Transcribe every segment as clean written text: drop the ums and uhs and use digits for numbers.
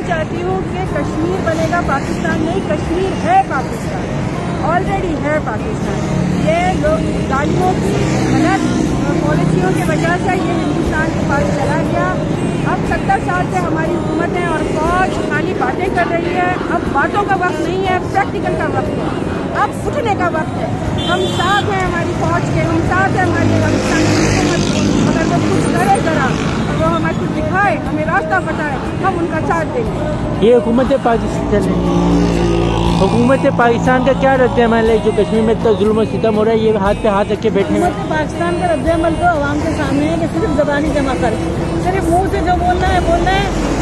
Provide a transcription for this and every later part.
चाहती हूँ कि कश्मीर बनेगा पाकिस्तान नहीं, कश्मीर है पाकिस्तान, ऑलरेडी है पाकिस्तान। ये लोग गालियों की गलत पॉलिसियों की वजह से ये हिंदुस्तान के पास चला गया। अब 70 साल से हमारी हुकूमत है और फौज खाली बातें कर रही है। अब बातों का वक्त नहीं है, प्रैक्टिकल का वक्त है, अब उठने का वक्त है। हम साथ हैं हमारी फौज के, हम साथ हैं हमारी पाकिस्तान की हुकूमत। अगर वो कुछ करे जरा और वो हमें कुछ दिखाए, हमें रास्ता बताए, हम उनका साथ देंगे। ये हुकूमत पाकिस्तान का क्या रद्द अमल है जो कश्मीर में इतना जुल्म और सितम हो रहा है? ये हाथ पे हाथ रख के बैठे हैं। पाकिस्तान का रद्द अमल तो आवाम के सामने है कि सिर्फ ज़बानी जमा कर, सिर्फ मुंह से जो बोलना है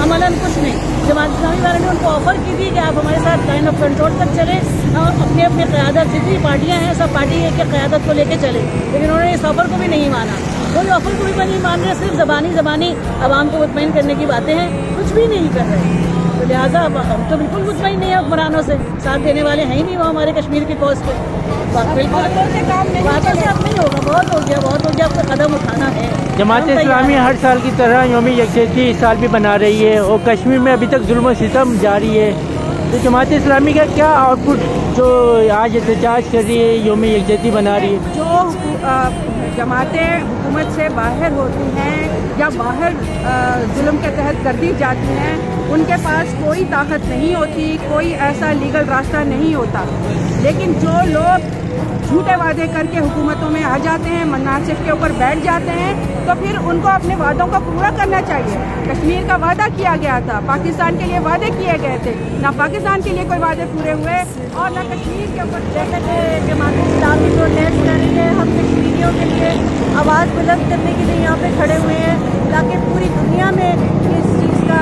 अमलन कुछ नहीं। जमात इस्लामी वाले ने उनको ऑफर की थी कि आप हमारे साथ लाइन ऑफ कंट्रोल तक चले, अपने अपने क़यादत जितनी पार्टियां हैं सब पार्टी की क़यादत को लेके चले, लेकिन उन्होंने इस ऑफर को भी नहीं माना। कोई ऑफर को भी नहीं मान रहे, सिर्फ ज़बानी आवाम को मुतमईन करने की बातें हैं, कुछ भी नहीं कर रहे। तो लिहाजा हम तो बिल्कुल मुतमईन नहीं है हुक्मरानों से, साथ देने वाले हैं ही नहीं वो हमारे कश्मीर की कॉज पे। बिल्कुल वापस से अब नहीं होगा, बहुत हो गया, आपको कदम उठाना है। जमात इस्लामी हर साल की तरह यौम यकजहती इस साल भी बना रही है और कश्मीर में अभी तक जुल्म और सितम जारी है। तो जमात इस्लामी का क्या आउटपुट जो आज एहतजाज कर रही है, यौम यकजहती बना रही है? जो जमातें हुकूमत से बाहर होती हैं या बाहर जुल्म के तहत कर दी जाती हैं, उनके पास कोई ताकत नहीं होती, कोई ऐसा लीगल रास्ता नहीं होता। लेकिन जो लोग झूठे वादे करके हुकूमतों में आ जाते हैं, मनासिब के ऊपर बैठ जाते हैं, तो फिर उनको अपने वादों को पूरा करना चाहिए। कश्मीर का वादा किया गया था, पाकिस्तान के लिए वादे किए गए थे, ना पाकिस्तान के लिए कोई वादे पूरे हुए और ना कश्मीर के ऊपर। जैसा कि जमात इस्लामी प्रोटेस्ट कर रही है, हम कश्मीरियों के लिए आवाज़ बुलंद करने के लिए यहाँ पे खड़े हुए हैं ताकि पूरी दुनिया में इस चीज़ का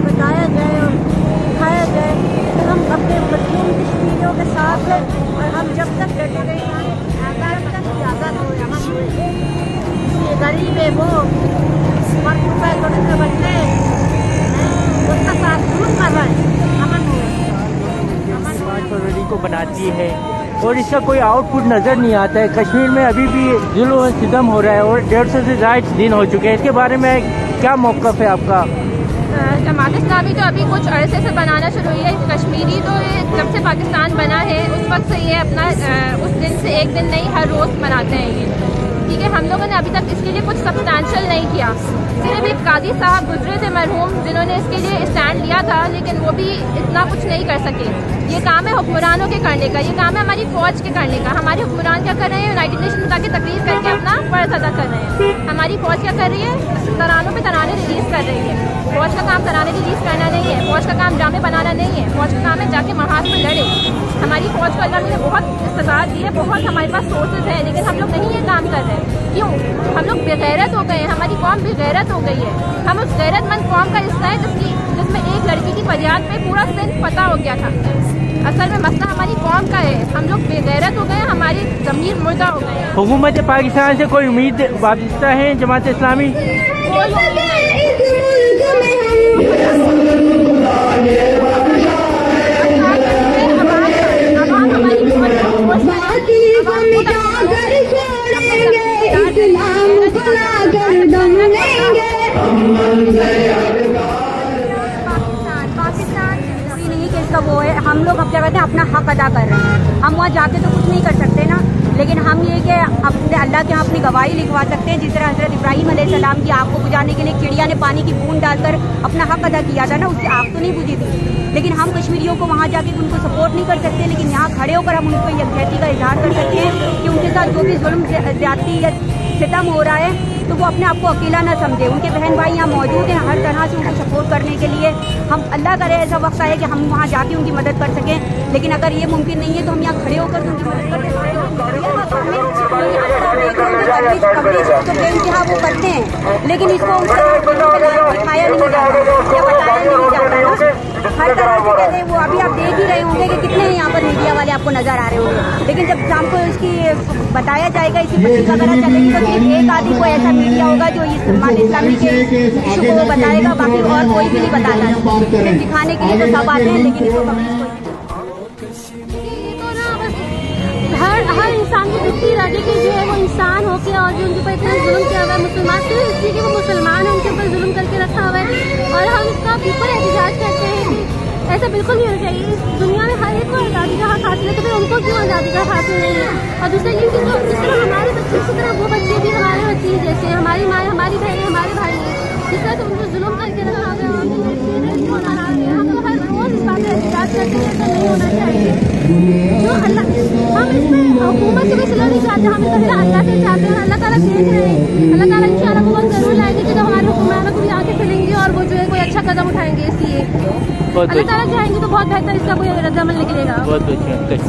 बताया जाए और दिखाया जाए कि हम अपने मजलूम कश्मीरियों के साथ हैं और हम जब तक डटे रहेंगे ज़्यादा हो यहाँ ये गरीब है वो थोड़े से बच्चे उसका साथ जुल्म कर रहे हैं। अमन 5 फरवरी को बनाती है और इसका कोई आउटपुट नज़र नहीं आता है। कश्मीर में अभी भी जुल्म और सितम हो रहा है और 150 से ज़्यादा दिन हो चुके हैं। इसके बारे में क्या मौक़िफ़ है आपका? जमात इस्लामी तो अभी कुछ अरसे से बनाना शुरू हुई है। कश्मीरी तो जब से पाकिस्तान बना है उस वक्त से ये अपना उस दिन से एक दिन नहीं हर रोज़ मनाते हैं ये, ठीक है। हम लोगों ने अभी तक इसके लिए कुछ सब्सटैंशियल नहीं किया। सिर्फ एक कादी साहब गुजरे थे मरहूम जिन्होंने इसके लिए स्टैंड लिया था, लेकिन वो भी इतना कुछ नहीं कर सके। ये काम है हुक्मरानों के करने का, ये काम है हमारी फौज के करने का। हमारे हुक्मरान क्या कर रहे हैं? यूनाइटेड नेशन में जाके तकरीर करके अपना फर्ज अदा कर रहे हैं। हमारी फौज क्या कर रही है? तरानों पे तराने रिलीज कर रही है। फौज का काम तराने रिलीज करना नहीं है, फौज का काम ड्रामे बनाना नहीं है, फौज का काम है जाके महाज में लड़े। हमारी फौज को अल्लाह ने बहुत इस्तेदाद दी है, बहुत हमारे पास सोर्सेज है, लेकिन हम लोग नहीं ये काम कर रहे हैं। क्यों? हम लोग बेगैरत हो गए हैं, हमारी कौम बेगैरत हो गई है। हम उस गैरतमंद कौम का हिस्सा है जिसमें एक लड़की की फरियाद पे पूरा सिंध पता हो गया था। असल में मसला हमारी कौम का है, हम लोग बेगैरत हो गए हैं, हमारी ज़मीर मुर्दा हो गए हैं। हुकूमत पाकिस्तान से कोई उम्मीद वाबस्ता है जमात इस्लामी? वो है, हम लोग अब क्या कहते हैं अपना हक अदा कर रहे हैं। हम वहाँ जाके तो कुछ नहीं कर सकते ना, लेकिन हम ये कि अपने अल्लाह के यहाँ अपनी गवाही लिखवा सकते हैं। जिस तरह हज़रत इब्राहीम अलैहिस्सलाम की आग को बुझाने के लिए चिड़िया ने पानी की बूंद डालकर अपना हक अदा किया था ना, उससे आग तो नहीं बुझी थी। लेकिन हम कश्मीरियों को वहाँ जाके उनको सपोर्ट नहीं कर सकते, लेकिन यहाँ खड़े होकर हम उनको यकजहती का इजहार कर सकते हैं कि उनके साथ जो भी जुल्म ज्यादती या सितम हो रहा है तो वो अपने आप को अकेला ना समझे। उनके बहन भाई यहाँ मौजूद हैं हर तरह से उनको सपोर्ट करने के लिए। हम अल्लाह करे ऐसा वक्त आए कि हम वहाँ जाके उनकी मदद कर सकें, लेकिन अगर ये मुमकिन नहीं है तो हम यहाँ खड़े होकर उनकी मदद कर सकते हैं। वो करते हैं लेकिन इसको दिखाया नहीं जाता या बताया नहीं जाता। हर तरह से कहते हैं वो अभी आप देख ही रहे होंगे कि कितने यहाँ पर मीडिया वाले आपको नजर आ रहे होंगे, लेकिन जब शाम को इसकी बताया जाएगा, इसकी पत्रिका वगैरह चलेगी तो सिर्फ एक आदमी को ऐसा मीडिया होगा जो इस इस्लामी के इशू को बताएगा, बाकी और कोई भी नहीं बताता। सिर्फ दिखाने के लिए तो सब आते हैं, लेकिन इसको हर इंसान की दुखी रहे कि जो है वो इंसान होके और जो उनके ऊपर इतना जुल्म किया हुआ है, मुसलमान सिर्फ इसलिए कि वो मुसलमान है उनके ऊपर जुल्म करके रखा हुआ है, और हम इसका ऊपर एहतजाज ऐसा बिल्कुल नहीं होना चाहिए। इस दुनिया में हर एक को आज़ादी का हक हासिल है, तो फिर उनको क्यों आज़ादी का हासिल नहीं है? और दूसरा ये कि जिस तरह हमारे बच्चे उसी तरह वो बच्चे भी हमारे बच्चे ही जैसे हमारी माँ हमारी बहनें हमारे भाई हैं, जिस तरह तो उनको जुल्म करके रखा गया हम लोग हर रोज इस बात पर एहतजाज करते हैं। ऐसा नहीं होना चाहिए। जो अल्लाह हम इसमें हुकूमत से भी सिला नहीं चाहते, हम इसका अल्लाह से चाहते हैं। अल्लाह ताला देख रहे हैं, अल्लाह ताला इंशाअल्लाह वो वक्त जरूर लाएंगे कि जब हमारे हुक्मरानों को भी आंखें खुलेंगी और वो जो है कोई अच्छा कदम उठाएंगे। इसलिए अल्लाह ताला चाहेंगे तो बहुत बेहतर इसका कोई रद्द अमल निकलेगा। बहुत अच्छा।